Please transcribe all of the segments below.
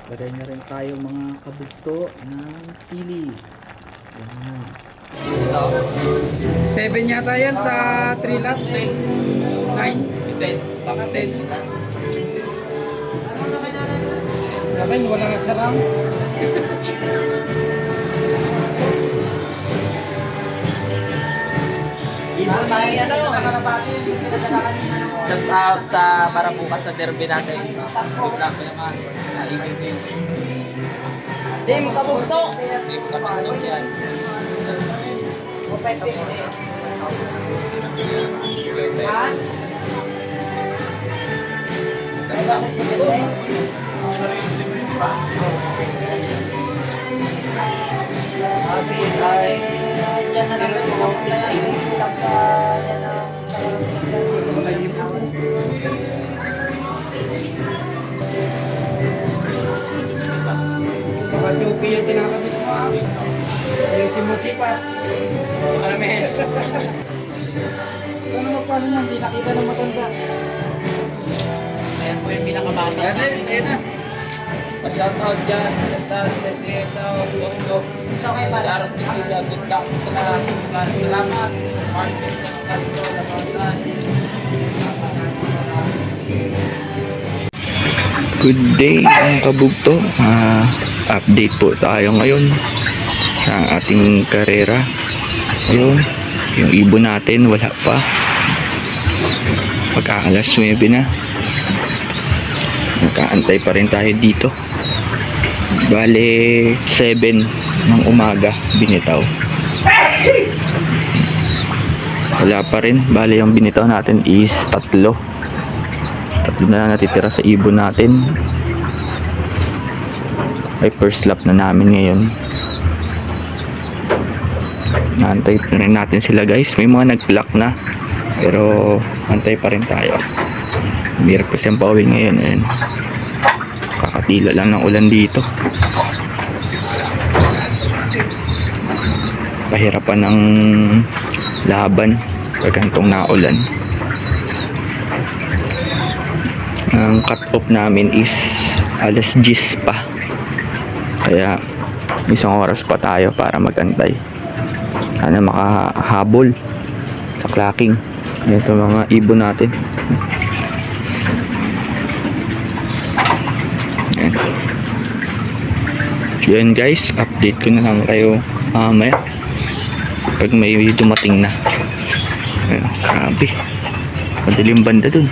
Lagay na rin tayo mga kabugto ng sili. Ayan. 7 yata yan sa 3 laps. 9? 10. Baka 10 sila. Akin, wala nga sarang. Shout out sa para bukas sa derby natin. Good luck naman sa EBB. Team Kabugto. Team Kapatid yan. Baka Jopi yung pinakabit mo. Yung simusipat. Alames. Ano magpano niyan? Hindi nakita ng matanda. Ayan po yung pinakabata sa akin. Ayan na. Pa-shout out dyan. Basta sa Bosco. Larong Pipila. Good luck sa lahat. Salamat. Martin sa Castro. Labasan. Good day mga kabugto. Update po tayo ngayon sa ating karera. Ayun, yung ibon natin wala pa. Pagka-alas 9 na. Nakaantay pa rin tayo dito. Bale 7 ng umaga binitaw. Wala pa rin. Bale yung binitaw natin is 3. 3 na lang natitira sa ibon natin. Ay first lap na namin ngayon. Naantay na rin natin sila guys. May mga nag-block na. Pero antay pa rin tayo. Mirap kasi ang pauwi ngayon. Ayan. Kakatila lang ng ulan dito. Pahirapan ng laban sa gantong naulan. Ang cut-off namin is alas 10 pa. Kaya isang oras pa tayo para magantay. Sana makahabol sa clacking. Ito mga ibon natin. Yan. Yan guys, update ko na lang kayo mamaya pag may dumating na. Ayan, grabe. Madilim banda dun.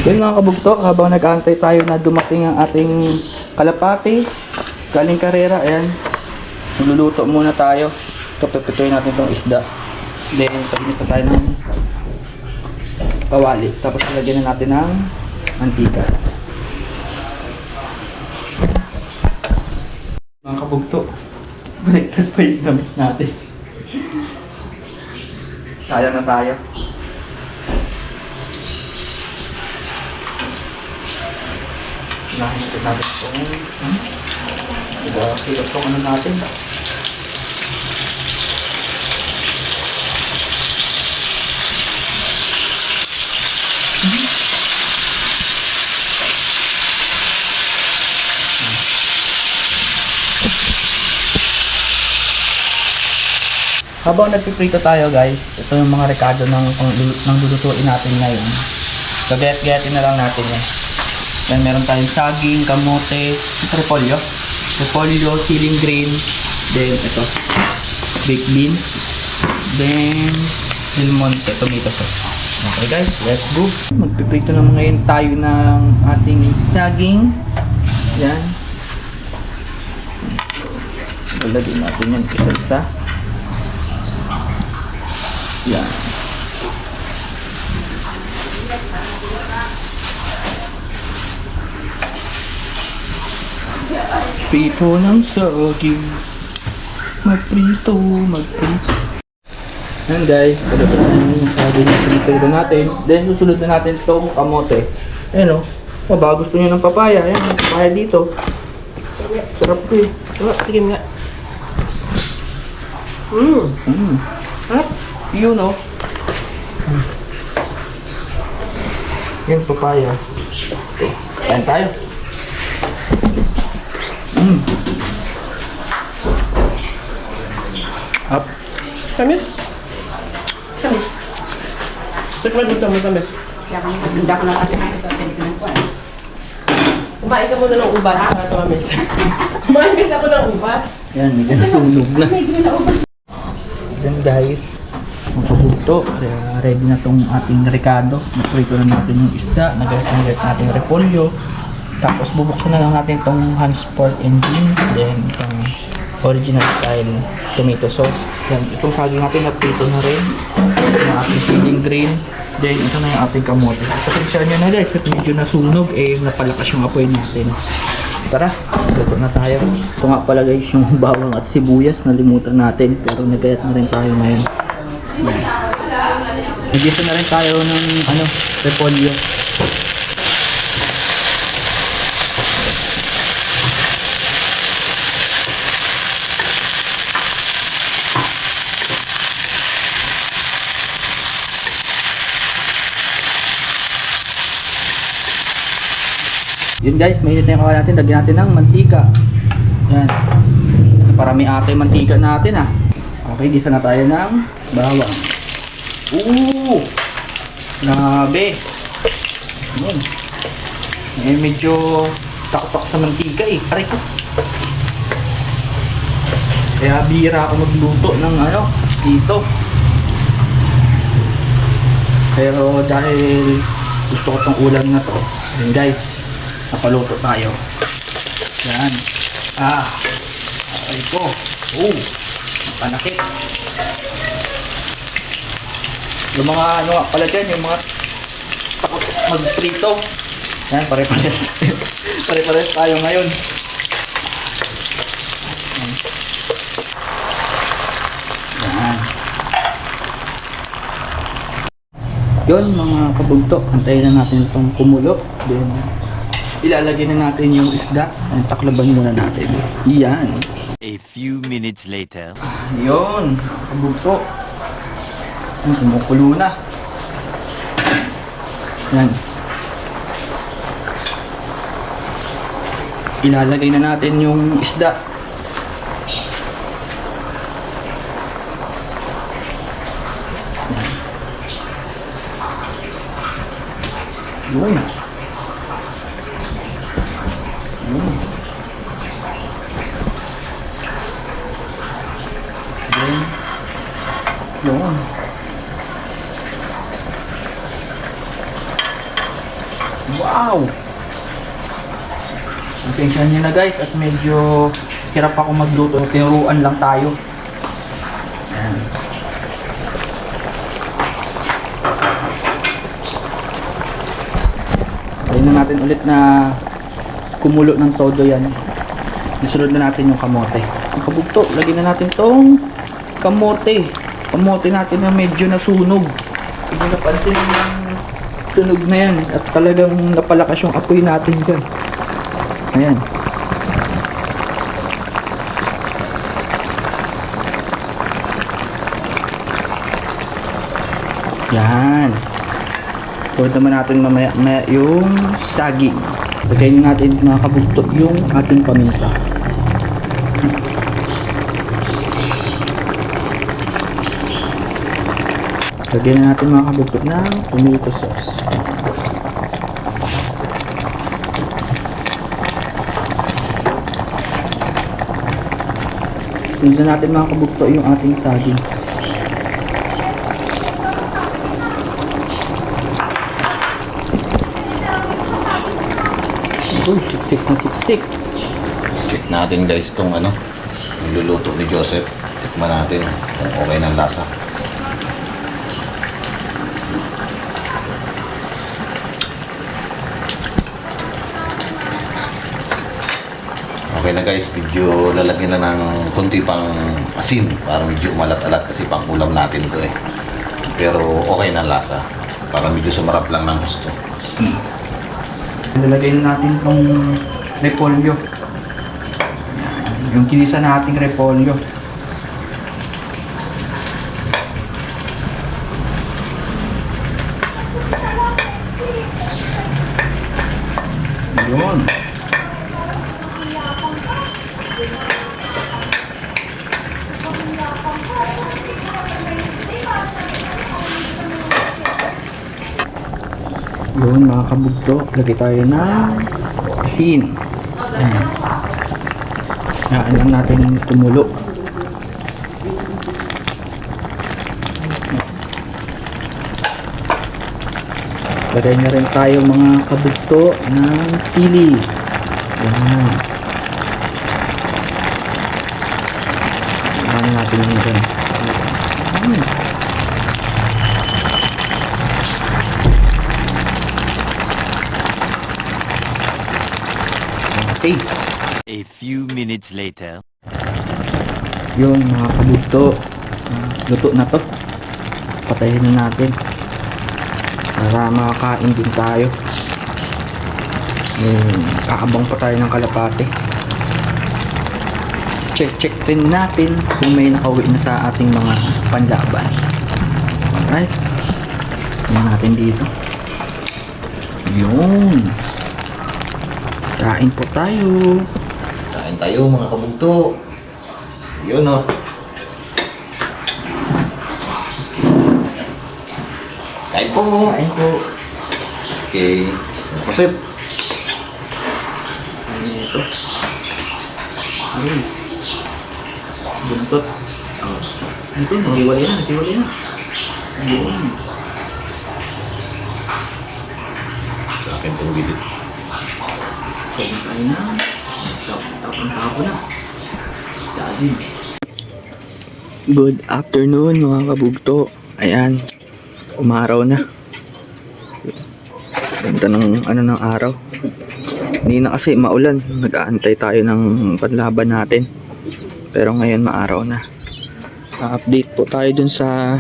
Yun mga kabugto, habang nag-aantay tayo na dumating ang ating kalapati galing karera, ayan, nagluluto muna tayo. Ito, pipituin natin itong isda. Then, pagin pa tayo ng kawali. Tapos, lagyan na natin ng mantika. Mga kabugto, baliktad pa yung damit natin. Sayang na tayo. Nahin natin itong ano natin. Habang nagpiprito tayo guys, ito yung mga rekado ng lulutuin natin ngayon. So gayat-gayatin na lang natin yan. Then meron tayong saging, kamote, repolyo, siling green, then ito, baked beans, then del monte, tomato sauce. Okay guys, let's go. Magpiprito naman ngayon tayo ng ating saging. Yan. Lalagyan natin yan isa-isa. Yan. Prito ng saging. Magprito. Yan guys, pagkatapos yung saging na pinipirito natin. Then susunod na natin itong kamote. Ayan o. Oh, baka gusto nyo ng papaya. Ayan, may papaya dito. Sarap ko eh. Sige nga. Sarap. Yun o. Yung papaya. Kain tayo. Up. Tamis? Tamis. Tikman mo ito, matamis. Hindi ako nakatinahin ito. Kumain ka muna ng ubas para tumamis. Kumain kasi ako ng ubas. Yan, medyo nasunog na. Yan guys. Ang pabugto. Ready na tong ating recado. Naprito na natin yung isda. Nag-reset natin yung repolyo. Tapos bubuksan na lang natin tong Hans Pork Engine. Then itong original style tomato sauce. Yan, itong saging natin naprito na rin. Yung ating feeling green. Then ito na yung ating kamote. Pasensya nyo na guys, at medyo nasunog napalakas yung apoy natin. Tara, luto na tayo. Ito nga pala guys yung bawang at sibuyas, nalimutan natin. Pero nagayat na rin tayo ngayon. Nagisa na rin tayo ng repolyo. Yun guys, mainit na yung kawan natin. Lagyan natin ng mantika. Yan. Parami ate yung mantika natin ah. Okay, gisa na tayo ng bawang. Ooh! Grabe! Yan. Medyo takot sa mantika eh. Aray ko. Kaya bihira ako magluto ng dito. Pero dahil gusto ko tong ulam na to. Yun guys. Napaluto tayo. Yan. Okay po. Panakit. Yung mga pala dyan, yung mga takot mag-prito. Yan, pare-pares. Pare-pares tayo ngayon. Yan. Yun mga kabugto. Antayin na natin itong kumulo. Then, ilalagay na natin yung isda. Taklaban muna natin. Yan. A few minutes later. Yun. Kabugto. Kumukulo na. Yan. Ilalagay na natin yung isda. Yan. Yun. Yun. Wow! Pasensya nyo na guys at medyo hirap ako magluto. Tinuruan lang tayo. Ayan. Ayun na natin ulit na kumulo ng todo yan. Nasunod na natin yung kamote. Ang kabugto, lagyan na natin tong kamote. Kamote natin na medyo nasunog. Hindi napansin yung sunog na yan. At talagang napalakas yung apoy natin dyan. Ayan. Yan. Pwede naman natin mamaya yung saging. Lagyan natin mga kabugto yung ating paminta. Lagyan na natin mga kabugto ng tomato sauce. Tingnan natin mga kabugto yung ating saging. Uy, siksik na siksik. Check natin guys itong niluluto ni Joseph. Tikman natin kung okay ng lasa. Okay na guys, medyo lalagyan na ng konti pang asin para medyo umalat-alat kasi pang ulam natin ito eh. Pero okay na lasa para medyo sumarap lang ng gusto. Nilagay na natin itong repolyo. Yung kinisa nating repolyo. Yun. Yun mga kabugto, lagay tayo ng asin. Ayan. Hayaan lang natin tumulo. Lagay na rin tayo mga kabugto ng sili. Ayan. Hayaan natin yun dyan. Ayan. Okay. A few minutes later. Yun mga kabugto, luto na to. Patayin na natin para makakain din tayo. Kaabang pa tayo ng kalapate. Check din natin kung may nakauwi na sa ating mga panlaban. Alright, tingnan natin dito. Yun, kain po tayo. Kain tayo mga kabugto. Yun o. Kain po. Kain po. Okay. Masip. Ano ito? Ayun. Buntot. Ito, naghiwalay na. Ayun. Sa akin pong bilit. Kaya tayo na. Tapang-tapo na. Dali. Good afternoon mga kabugto. Ayan. Umaraw na. Ganda ng araw. Hindi na kasi maulan. Nag-aantay tayo ng panlaban natin. Pero ngayon maaraw na. Update po tayo dun sa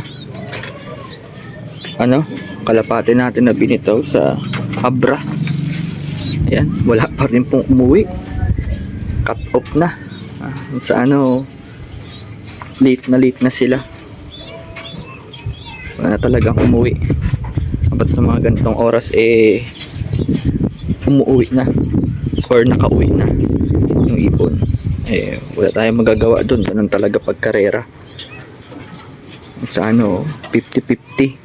kalapate natin na binitaw sa Abra. Ayan, wala pa rin pong umuwi. Cut off na. Sa late na sila. Wala na talagang umuwi. Dapat sa mga ganitong oras umuwi na or nakauwi na yung ipon. Wala tayong magagawa doon. Ganun talaga pagkarera. Sa 50-50.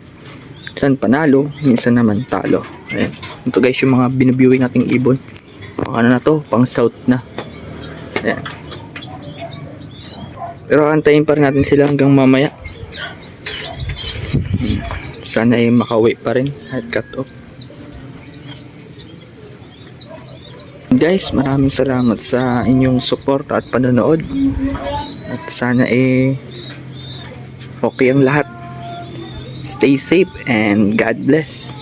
Minsan panalo, minsan naman talo. Ayan. Ito guys yung mga binubiwi nating ibon. Na to, pang south na. Ayan. Pero antayin pa rin natin sila hanggang mamaya. Sana ay makauwi pa rin at cut off. Guys, maraming salamat sa inyong support at panonood. At sana okay ang lahat. Stay safe and God bless.